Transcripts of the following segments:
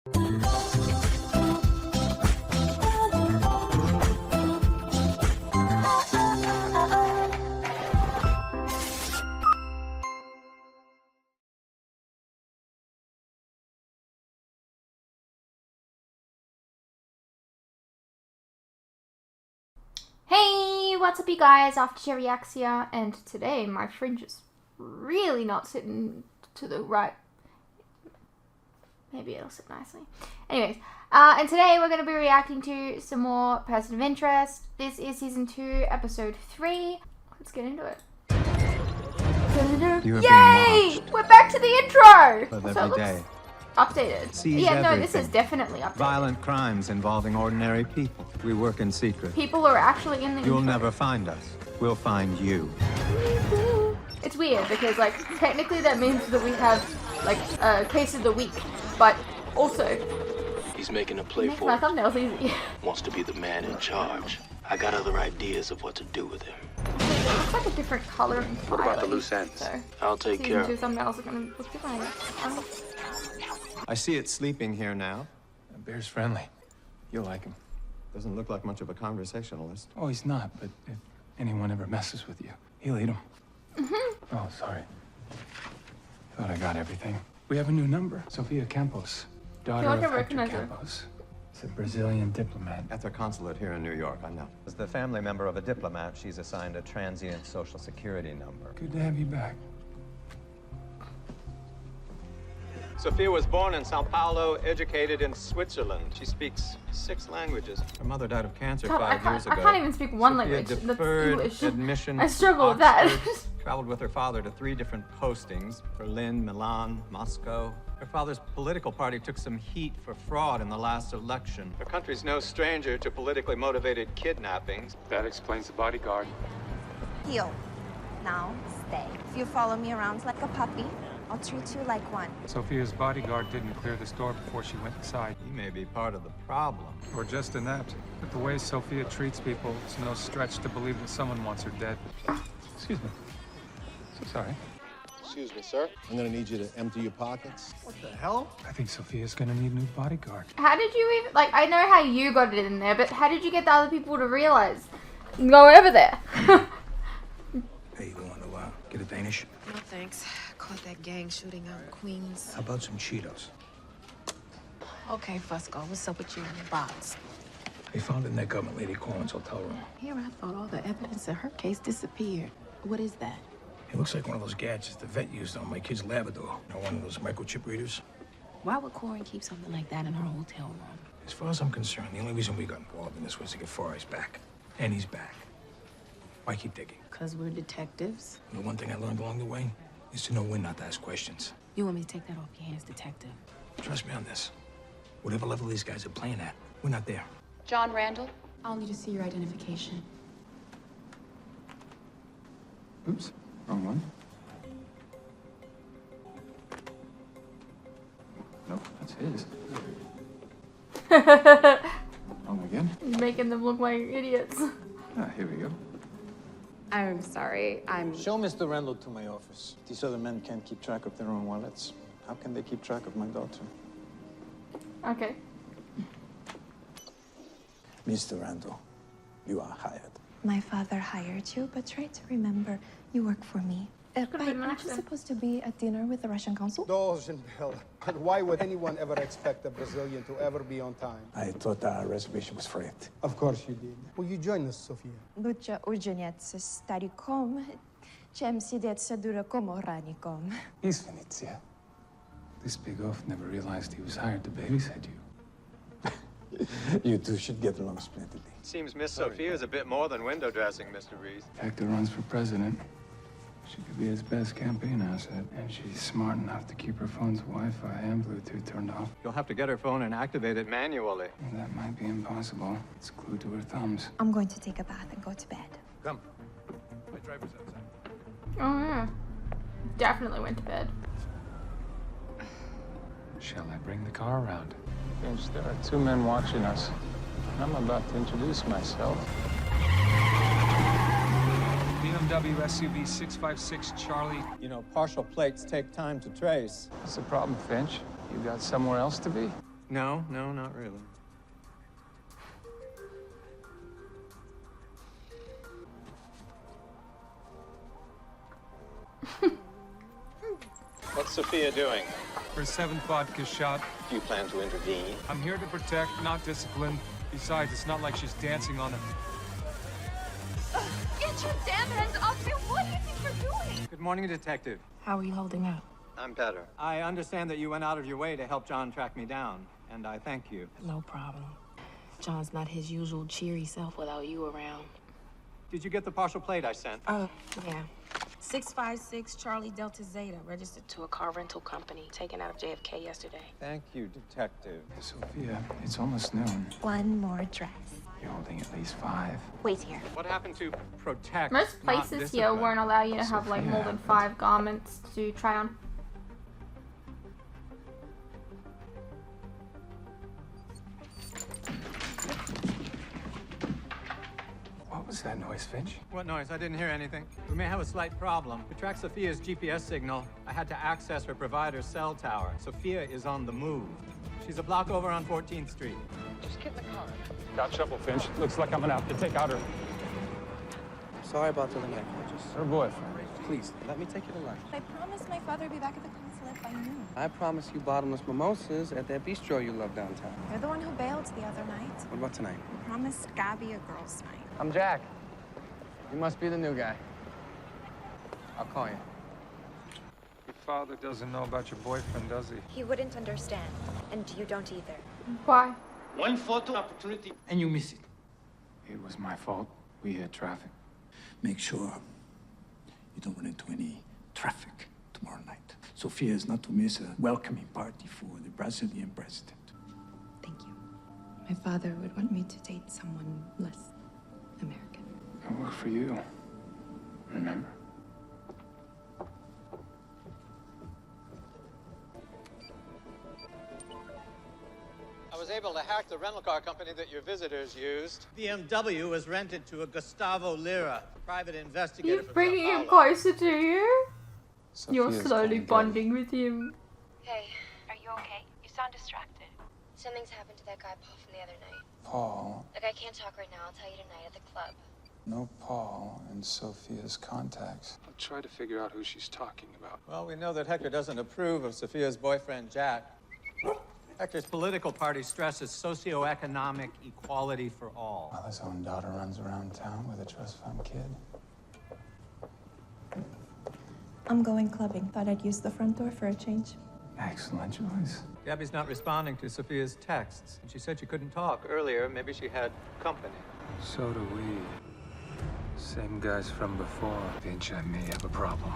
Hey, what's up you guys, Aftershare Reacts here, and today my fringe is really not sitting to the right. Maybe it'll sit nicely. Anyways, and today we're going to be reacting to some more Person of Interest. This is Season 2, Episode 3. Let's get into it. Yay! We're back to the intro! Of every day. Updated. Sees yeah, no, everything. this is definitely updated. Violent crimes involving ordinary people. We work in secret. People are actually in the You'll intro. never find us. We'll find you. It's weird because, like, technically that means that we have, like, a case of the week, but also... He's making a play for my it. thumbnail's easy. Wants to be the man in charge. I got other ideas of what to do with him. It looks like a different color entirely. What about the loose ends? So, I'll take care of Season 2 it. thumbnails are going to look different. I see it sleeping here now. Bear's friendly. You'll like him. Doesn't look like much of a conversationalist. Oh, he's not, but if anyone ever messes with you, he'll eat him. Oh, sorry. Thought I got everything. We have a new number. Sofia Campos, daughter like of I Hector recognize her. Campos. It's a Brazilian diplomat. At their consulate here in New York, I know. As the family member of a diplomat, she's assigned a transient social security number. Good to have you back. Sophia was born in Sao Paulo, educated in Switzerland. She speaks 6 languages. Her mother died of cancer God, 5 years ago. I can't even speak one Sophia language. That's deferred English. admission I struggle with Oxford, that. Traveled with her father to 3 different postings: Berlin, Milan, Moscow. Her father's political party took some heat for fraud in the last election. Her country's no stranger to politically motivated kidnappings. That explains the bodyguard. Heel. Now, stay. If you follow me around like a puppy, I'll treat you like one. Sophia's bodyguard didn't clear the store before she went inside. He may be part of the problem. Or just inept. But the way Sophia treats people, it's no stretch to believe that someone wants her dead. Excuse me. So sorry. Excuse me, sir. I'm gonna need you to empty your pockets. What the hell? I think Sophia's gonna need a new bodyguard. How did you even... Like, I know how you got it in there, but how did you get the other people to realize? Go over there. Hey, you want to get a Danish? No thanks. Caught that gang shooting out in Queens. How about some Cheetos? Okay, Fusco, what's up with you and your box? They found the neck up in Lady Collins' hotel room. Here, I thought all the evidence in her case disappeared. What is that? It looks like one of those gadgets the vet used on my kid's Labrador. You know, one of those microchip readers. Why would Corin keep something like that in her hotel room? As far as I'm concerned, the only reason we got involved in this was to get Forrest back. And he's back. Why keep digging? Because we're detectives. The one thing I learned along the way is to know when not to ask questions. You want me to take that off your hands, detective? Trust me on this. Whatever level these guys are playing at, we're not there. John Randall? I'll need to see your identification. Oops, wrong one. Nope, that's his. Wrong again. Making them look like idiots. Ah, here we go. I'm sorry, Show Mr. Randall to my office. These other men can't keep track of their own wallets. How can they keep track of my daughter? Okay. Mr. Randall, you are hired. My father hired you, but try to remember you work for me. Could've been an Aren't you accident. supposed to be at dinner with the Russian consul? Dozenbell. But why would anyone ever expect a Brazilian to ever be on time? I thought our reservation was freight. Of course you did. Will you join us, Sofia? Лучше ужинать с стариком, чем сидеть дураком раником. He's Venezia. This big oaf never realized he was hired to babysit you. You two should get along splendidly. Seems Miss Sophia is a bit more than window dressing, Mr. Reese. Hector runs for president. She could be his best campaign asset, and she's smart enough to keep her phone's Wi-Fi and Bluetooth turned off. You'll have to get her phone and activate it manually. And that might be impossible. It's glued to her thumbs. I'm going to take a bath and go to bed. Come. My driver's outside. Oh, yeah. Definitely went to bed. Shall I bring the car around? Finch, there are 2 men watching us. I'm about to introduce myself. BMW SUV 656 Charlie. You know, partial plates take time to trace. What's the problem, Finch? You got somewhere else to be? No, not really. What's Sophia doing? Her seventh vodka shot. Do you plan to intervene? I'm here to protect, not discipline. Besides, it's not like she's dancing on a... Get your damn hands off me! What do you think you're doing? Good morning, Detective. How are you holding up? I'm better. I understand that you went out of your way to help John track me down, and I thank you. No problem. John's not his usual cheery self without you around. Did you get the partial plate I sent? Yeah. 656 Charlie Delta Zeta, registered to a car rental company, taken out of JFK yesterday. Thank you, Detective. Sophia, it's almost noon. One more dress. You're holding at least 5. Wait here. What happened to protect? Most not places here discipline? won't allow you to have like more than 5 garments to try on. What was that noise, Finch? What noise? I didn't hear anything. We may have a slight problem. To track Sophia's GPS signal, I had to access her provider's cell tower. Sophia is on the move. She's a block over on 14th Street. Just get in the car. Got trouble, Finch. Looks like I'm gonna have to take out her. Sorry about the late. Her boyfriend. Please, let me take you to lunch. I promised my father would be back at the consulate by noon. I promised you bottomless mimosas at that bistro you love downtown. You're the one who bailed the other night. What about tonight? I promised Gabby a girls' night. I'm Jack. You must be the new guy. I'll call you. Your father doesn't know about your boyfriend, does he? He wouldn't understand, and you don't either. Why? One photo opportunity, and you miss it. It was my fault. We hit traffic. Make sure you don't run into any traffic tomorrow night. Sophia is not to miss a welcoming party for the Brazilian president. Thank you. My father would want me to date someone less American. I work for you. Remember? I was able to hack the rental car company that your visitors used. BMW was rented to a Gustavo Lira, private investigator You're from bringing Sao him Paulo. closer to you. You're Sophia's slowly gonna bonding with him. Hey, are you okay? You sound distracted. Something's happened to that guy Paul from the other night. Paul. Look, I can't talk right now. I'll tell you tonight at the club. No Paul in Sophia's contacts. I'll try to figure out who she's talking about. Well, we know that Hector doesn't approve of Sophia's boyfriend, Jack. Hector's political party stresses socioeconomic equality for all. While his own daughter runs around town with a trust fund kid. I'm going clubbing. Thought I'd use the front door for a change. Excellent choice. Gabby's not responding to Sophia's texts, and she said she couldn't talk earlier. Maybe she had company. So do we. Same guys from before. Finch, I may have a problem.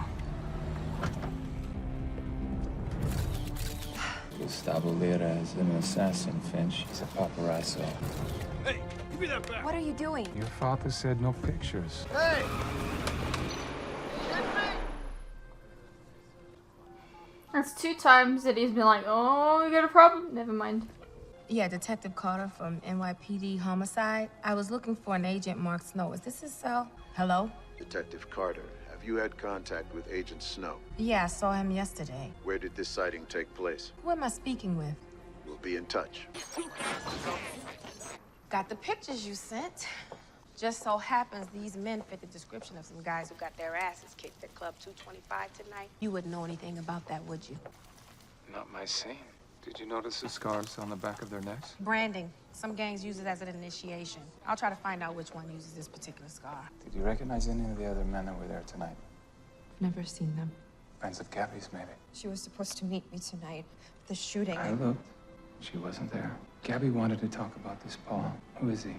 Gustavo Lira is an assassin, Finch. He's a paparazzo. Hey, give me that back. What are you doing? Your father said no pictures. Hey! That's 2 times that he's been like, oh, you got a problem? Never mind. Yeah, Detective Carter from NYPD Homicide. I was looking for an agent, Mark Snow. Is this his cell? Hello? Detective Carter, have you had contact with Agent Snow? Yeah, I saw him yesterday. Where did this sighting take place? Who am I speaking with? We'll be in touch. Got the pictures you sent. Just so happens these men fit the description of some guys who got their asses kicked at Club 225 tonight. You wouldn't know anything about that, would you? Not my scene. Did you notice the scars on the back of their necks? Branding. Some gangs use it as an initiation. I'll try to find out which one uses this particular scar. Did you recognize any of the other men that were there tonight? Never seen them. Friends of Gabby's, maybe. She was supposed to meet me tonight. The shooting. I looked. She wasn't there. Gabby wanted to talk about this Paul. Who is he?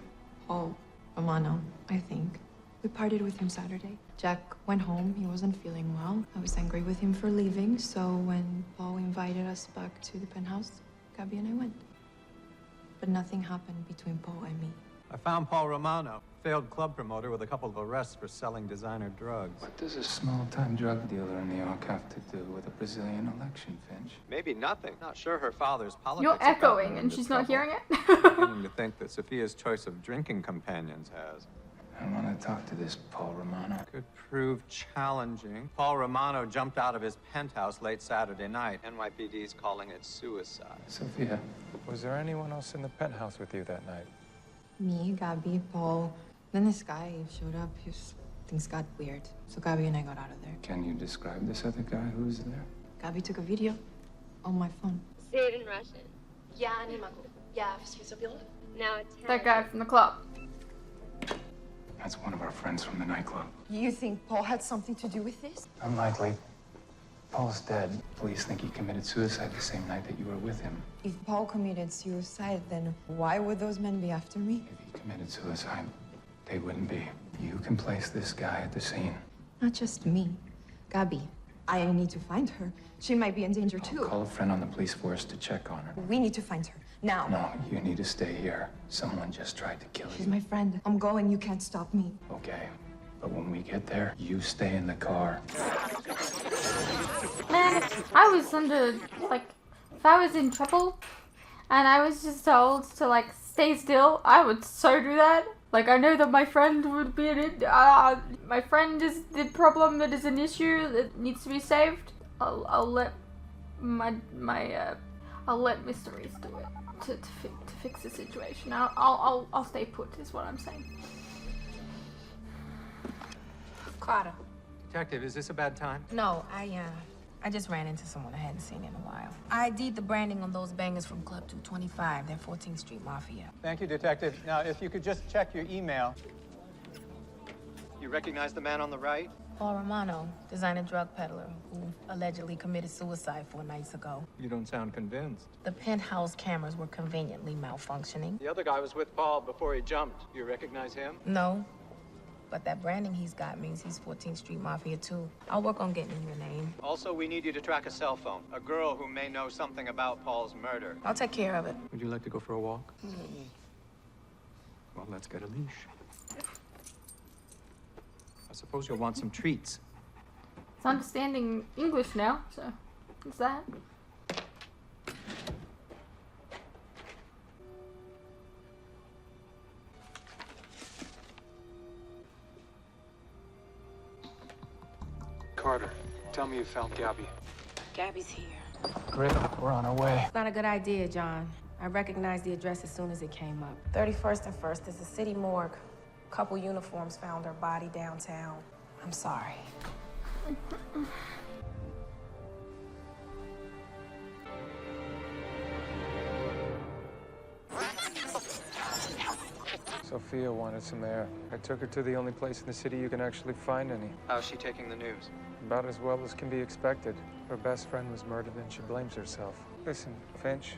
Paul Romano, I think. We partied with him Saturday. Jack went home. He wasn't feeling well. I was angry with him for leaving, so when Paul invited us back to the penthouse, Gabby and I went. But nothing happened between Paul and me. I found Paul Romano, failed club promoter with a couple of arrests for selling designer drugs. What does a small-time drug dealer in New York have to do with a Brazilian election, Finch? Maybe nothing. Not sure her father's politics. You're have gotten echoing her and into she's not trouble. hearing it. Beginning to think that Sophia's choice of drinking companions has. I want to talk to this Paul Romano. Could prove challenging. Paul Romano jumped out of his penthouse late Saturday night. NYPD's calling it suicide. Sophia. Was there anyone else in the penthouse with you that night? Me, Gabby, Paul. Then this guy showed up. Things got weird. So Gabby and I got out of there. Can you describe this other guy who's there? Gabby took a video on my phone. Say it in Russian. Я не могу. Я все забыла. Now it's That guy from the club. That's one of our friends from the nightclub. You think Paul had something to do with this? Unlikely. Paul's dead. Police think he committed suicide the same night that you were with him. If Paul committed suicide, then why would those men be after me? If he committed suicide, they wouldn't be. You can place this guy at the scene. Not just me. Gabby, I need to find her. She might be in danger too. Call a friend on the police force to check on her. We need to find her. Now. No, you need to stay here. Someone just tried to kill She's you. my friend. I'm going. You can't stop me. Okay. But when we get there, you stay in the car. Man, I was under, like, if I was in trouble and I was just told to, like, stay still, I would so do that. Like, I know that my friend would be in it. My friend is the problem that is an issue that needs to be saved. I'll let I'll let Mr. Reese do it to fix the situation. I'll stay put, is what I'm saying. Carter. Detective, is this a bad time? No, I just ran into someone I hadn't seen in a while. I ID'd the branding on those bangers from Club 225. They're 14th Street Mafia. Thank you, Detective. Now, if you could just check your email. You recognize the man on the right? Paul Romano, designer drug peddler who allegedly committed suicide 4 nights ago. You don't sound convinced. The penthouse cameras were conveniently malfunctioning. The other guy was with Paul before he jumped. You recognize him? No, but that branding he's got means he's 14th Street Mafia too. I'll work on getting your name. Also, we need you to track a cell phone. A girl who may know something about Paul's murder. I'll take care of it. Would you like to go for a walk? Well, let's get a leash. I suppose you'll want some treats. It's understanding English now, so what's that? Carter, tell me you found Gabby. Gabby's here. Great, we're on our way. It's not a good idea, John. I recognized the address as soon as it came up. 31st and 1st is the city morgue. Couple uniforms found her body downtown. I'm sorry. Sophia wanted some air. I took her to the only place in the city you can actually find any. How's she taking the news? About as well as can be expected. Her best friend was murdered and she blames herself. Listen, Finch,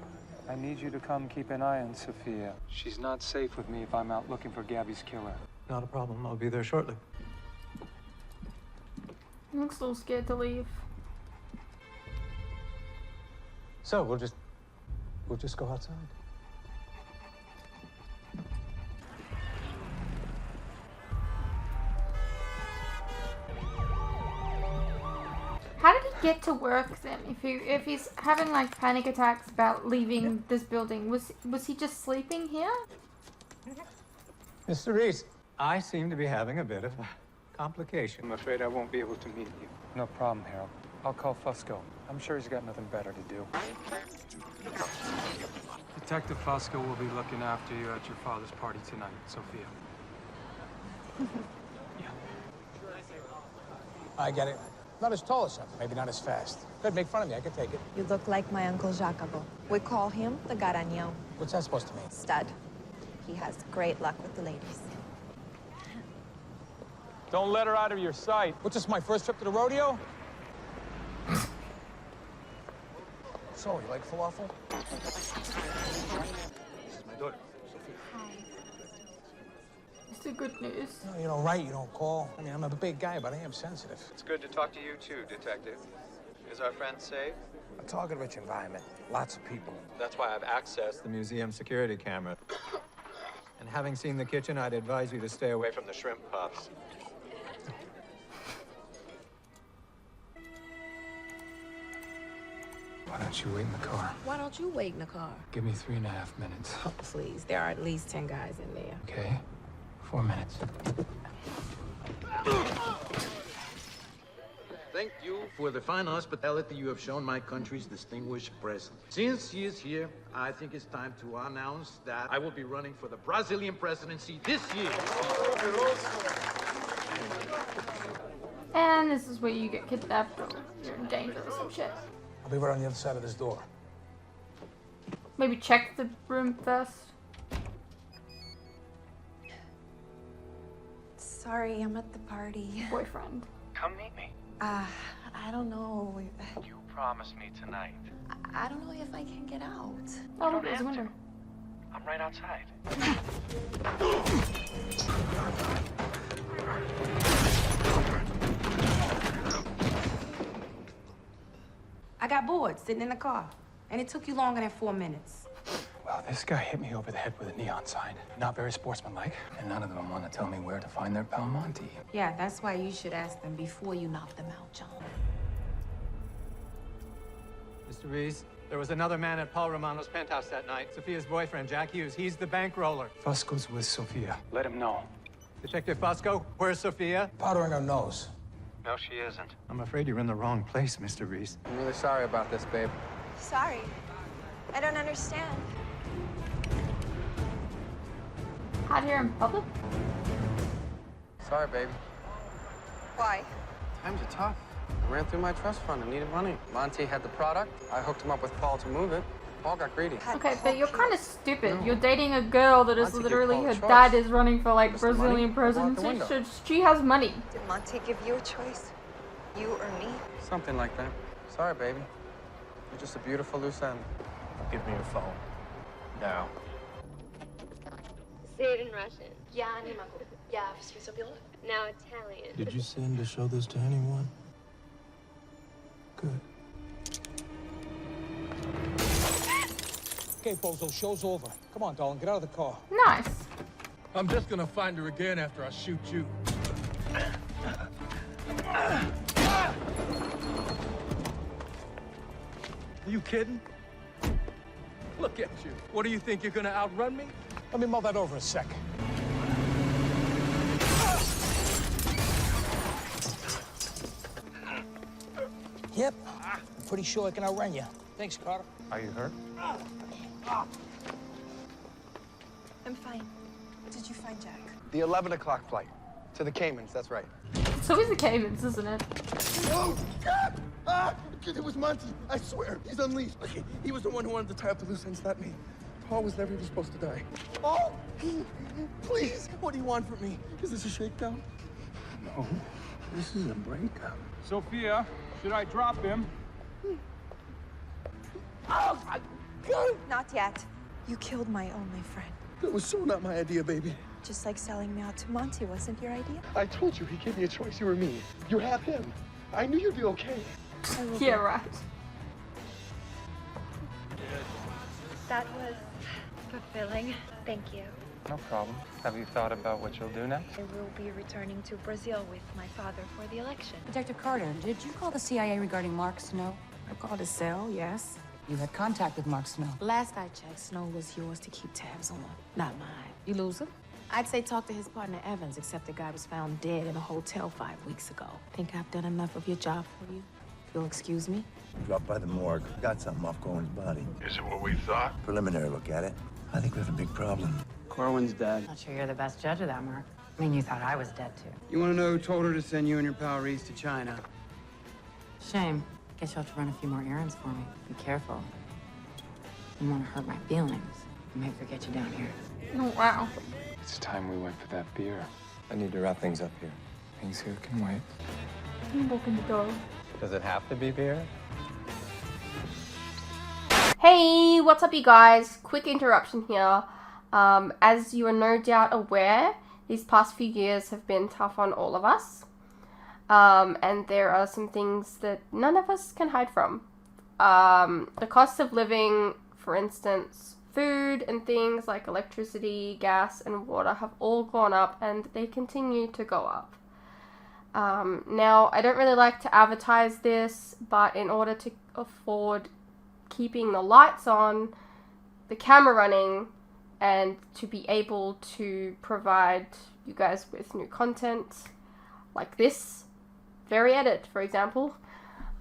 I need you to come keep an eye on Sophia. She's not safe with me if I'm out looking for Gabby's killer. Not a problem. I'll be there shortly. He looks a little scared to leave. So we'll just go outside. How did he get to work then? If he's having like panic attacks about leaving this building, was he just sleeping here? Mr. Reese, I seem to be having a bit of a complication. I'm afraid I won't be able to meet you. No problem, Harold. I'll call Fusco. I'm sure he's got nothing better to do. Detective Fusco will be looking after you at your father's party tonight, Sophia. I get it. Not as tall as him, maybe not as fast. Good, make fun of me, I can take it. You look like my Uncle Jacobo. We call him the Garanhão. What's that supposed to mean? Stud. He has great luck with the ladies. Don't let her out of your sight. What's this, my first trip to the rodeo? So, you like falafel? This is my daughter, Sophia. Hi. It's the good news. No, you don't write, you don't call. I mean, I'm a big guy, but I am sensitive. It's good to talk to you too, Detective. Is our friend safe? A target-rich environment, lots of people. That's why I've accessed the museum security camera. And having seen the kitchen, I'd advise you to stay away from the shrimp puffs. Why don't you wait in the car? Why don't you wait in the car? Give me 3.5 minutes. Oh, please. There are at least 10 guys in there. Okay? 4 minutes. Thank you for the fine hospitality you have shown my country's distinguished president. Since he is here, I think it's time to announce that I will be running for the Brazilian presidency this year. And this is where you get kidnapped or you're in danger or some shit. I'll be right on the other side of this door. Maybe check the room first. Sorry, I'm at the party. Boyfriend. Come meet me. I don't know. You promised me tonight. I don't know if I can get out. Oh, look, there's a window. I'm right outside. I got bored sitting in the car, and it took you longer than 4 minutes. Well, this guy hit me over the head with a neon sign. Not very sportsmanlike, and none of them want to tell me where to find their pal Monty. Yeah, that's why you should ask them before you knock them out, John. Mr. Reese, there was another man at Paul Romano's penthouse that night. Sophia's boyfriend, Jack Hughes. He's the bankroller. Fusco's with Sophia. Let him know. Detective Fusco, where's Sophia? Powdering her nose. No, she isn't. I'm afraid you're in the wrong place, Mr. Reese. I'm really sorry about this, babe. Sorry. I don't understand. Out here in public? Sorry, baby. Why? Times are tough. I ran through my trust fund and needed money. Monty had the product. I hooked him up with Paul to move it. Paul got greedy. Okay, but you're kind of stupid. You're dating a girl that is Monty literally gave her Paul a dad choice. is running for like What's the money? Brazilian Go out the presidency. window. So she has money. Did Monty give you a choice? You or me? Something like that. Sorry, baby. You're just a beautiful loose end. Give me your phone. Now. Say it in Russian. Я не могу. Я все забыла. Now Italian. Did you send to show this to anyone? Good. Okay, Bozo, show's over. Come on, darling, get out of the car. Nice. I'm just gonna find her again after I shoot you. Are you kidding? Look at you. What do you think, you're gonna outrun me? Let me mull that over a sec. Yep, I'm pretty sure I can outrun you. Thanks, Carter. Are you hurt? I'm fine. Did you find Jack? The 11 o'clock flight. To the Caymans, that's right. It's always the Caymans, isn't it? Oh, God! It was Monty. I swear. He's unleashed. He was the one who wanted to tie up the loose ends, not me. Paul was never even supposed to die. Oh! Please! What do you want from me? Is this a shakedown? No, this is a breakup. Sophia, should I drop him? Oh, my God! Not yet. You killed my only friend. That was so not my idea, baby. Just like selling me out to Monty wasn't your idea? I told you he gave me a choice, you or me. You have him. I knew you'd be okay. Yeah, right. That was fulfilling. Thank you. No problem. Have you thought about what you'll do next? I will be returning to Brazil with my father for the election. Detective Carter, did you call the CIA regarding Mark Snow? I called his cell, yes. You had contact with Mark Snow. Last I checked, Snow was yours to keep tabs on, not mine. You lose him? I'd say talk to his partner Evans, except the guy was found dead in a hotel 5 weeks ago. Think I've done enough of your job for you? If you'll excuse me? Dropped by the morgue. Got something off Corwin's body. Is it what we thought? Preliminary look at it. I think we have a big problem. Corwin's dead. Not sure you're the best judge of that, Mark. I mean, you thought I was dead, too. You want to know who told her to send you and your pal Reese to China? Shame. Guess you'll have to run a few more errands for me. Be careful. You want to hurt my feelings. I might forget you down here. Oh, wow. It's time we went for that beer. I need to wrap things up here. Things here can wait. You walk in the door. Does it have to be beer? Hey, what's up you guys? Quick interruption here. As you are no doubt aware, these past few years have been tough on all of us. And there are some things that none of us can hide from. The cost of living, for instance, food and things like electricity, gas, and water have all gone up, and they continue to go up. Now, I don't really like to advertise this, but in order to afford keeping the lights on, the camera running, and to be able to provide you guys with new content like this very edit, for example.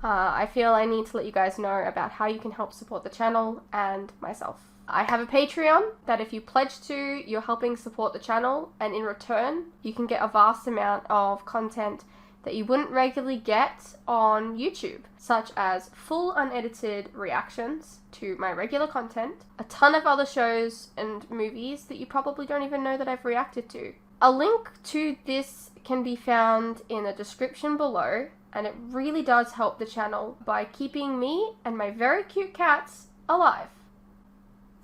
I feel I need to let you guys know about how you can help support the channel and myself. I have a Patreon that if you pledge to, you're helping support the channel, and in return, you can get a vast amount of content that you wouldn't regularly get on YouTube, such as full unedited reactions to my regular content, a ton of other shows and movies that you probably don't even know that I've reacted to. A link to this can be found in the description below, and it really does help the channel by keeping me and my very cute cats alive.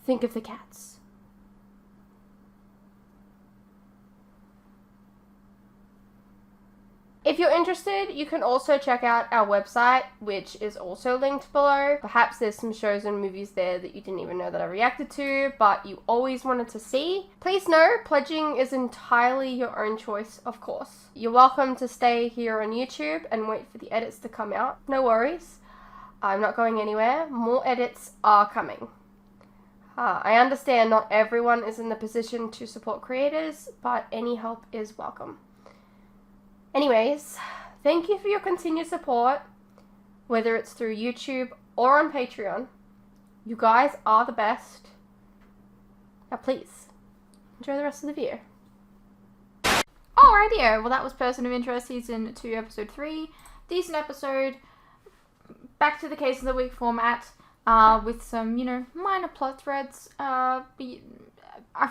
Think of the cats. If you're interested, you can also check out our website, which is also linked below. Perhaps there's some shows and movies there that you didn't even know that I reacted to, but you always wanted to see. Please know, pledging is entirely your own choice, of course. You're welcome to stay here on YouTube and wait for the edits to come out. No worries. I'm not going anywhere. More edits are coming. I understand not everyone is in the position to support creators, but any help is welcome. Anyways, thank you for your continued support, whether it's through YouTube or on Patreon. You guys are the best. Now please, enjoy the rest of the video. Alrighty, well that was Person of Interest Season 2 Episode 3. Decent episode. Back to the Case of the Week format, with some, you know, minor plot threads. I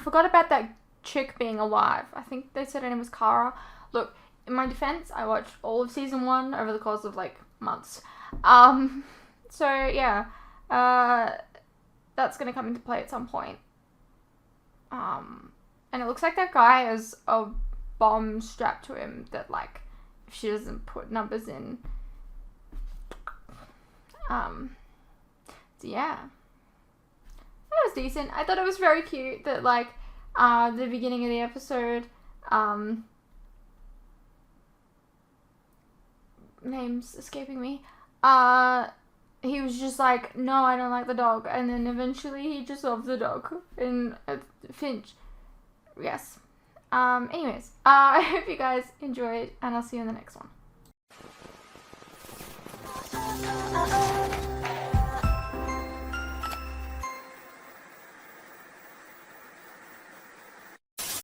forgot about that chick being alive. I think they said her name was Kara. Look, in my defense, I watched all of Season 1 over the course of, like, months. So, yeah. That's gonna come into play at some point. And it looks like that guy has a bomb strapped to him that, like, if she doesn't put numbers in. So, yeah. That was decent. I thought it was very cute that, like, the beginning of the episode, name's escaping me. He was just like, no, I don't like the dog, and then eventually he just loves the dog. And Finch, yes. Anyways, I hope you guys enjoyed, and I'll see you in the next one.